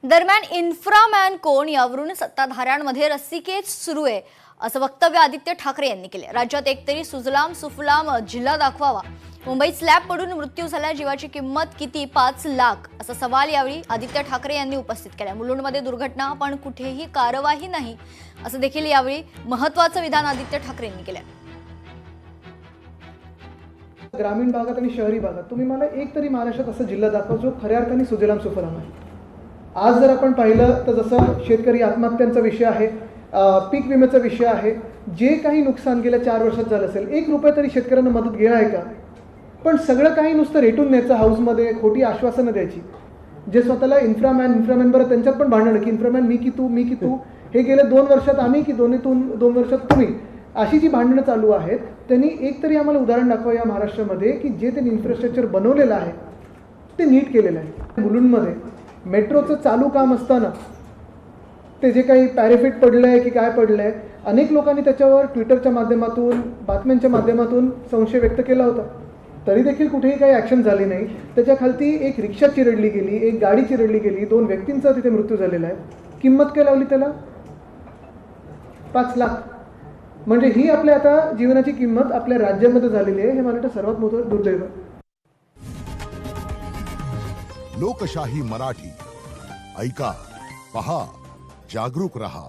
दरम्यान इन्फ्रामॅन कोण यावरून सत्ताधाऱ्यांमध्ये रस्सीखेच सुरू आहे असं वक्तव्य आदित्य ठाकरे यांनी केले। राज्यात एकतरी सुजलाम सुफलाम जिल्हा दाखवावा, मुंबईत स्लॅब पडून मृत्यू झाला, जीवाची किंमत किती? 5 लाख असा सवाल यावेळी आदित्य ठाकरे यांनी उपस्थित केला। मुलुंडमध्ये दुर्घटना पण कुठेही कारवाई नाही असं देखील यावेळी महत्त्वाचं विधान आदित्य ठाकरे यांनी केलं। ग्रामीण भागात आणि शहरी भागात तुम्ही मला एक तरी महाराष्ट्रात असा जिल्हा दाखवा जो खऱ्या अर्थाने सुजलाम सुफलाम आहे। आज जर आपण पाहिलं तर जसं शेतकरी आत्महत्यांचा विषय आहे, पीक विम्याचा विषय आहे, जे काही नुकसान गेल्या 4 वर्षात झालं असेल, 1 रुपया तरी शेतकऱ्यांना मदत घेणं आहे का? पण सगळं काही नुसतं रेटून न्यायचं, हाऊसमध्ये खोटी आश्वासनं द्यायची। जे स्वतःला इन्फ्रामॅन बरं त्यांच्यात पण भांडणं की इन्फ्रामॅन मी की तू, हे गेल्या 2 वर्षात आम्ही की 2 वर्षात तुम्ही, अशी जी भांडणं चालू आहेत, त्यांनी एक तरी आम्हाला उदाहरण दाखवा या महाराष्ट्रामध्ये की जे त्यांनी इन्फ्रास्ट्रक्चर बनवलेलं आहे ते नीट केलेलं आहे। मुलुंडमध्ये मेट्रोचं चालू काम असताना ते जे काही पॅरेफिट पडलं आहे की काय पडलं आहे, अनेक लोकांनी त्याच्यावर ट्विटरच्या माध्यमातून, बातम्यांच्या माध्यमातून संशय व्यक्त केला होता, तरी देखील कुठेही काही ॲक्शन झाली नाही। त्याच्या खालती एक रिक्षा चिरडली गेली, एक गाडी चिरडली गेली, 2 व्यक्तींचा तिथे मृत्यू झालेला आहे। किंमत काय लावली त्याला? 5 लाख। म्हणजे ही आपल्या आता जीवनाची किंमत आपल्या राज्यामध्ये झालेली आहे। हे मला वाटतं सर्वात मोठं दुर्दैव आहे। लोकशाही मराठी ऐका, पहा, जागरूक रहा।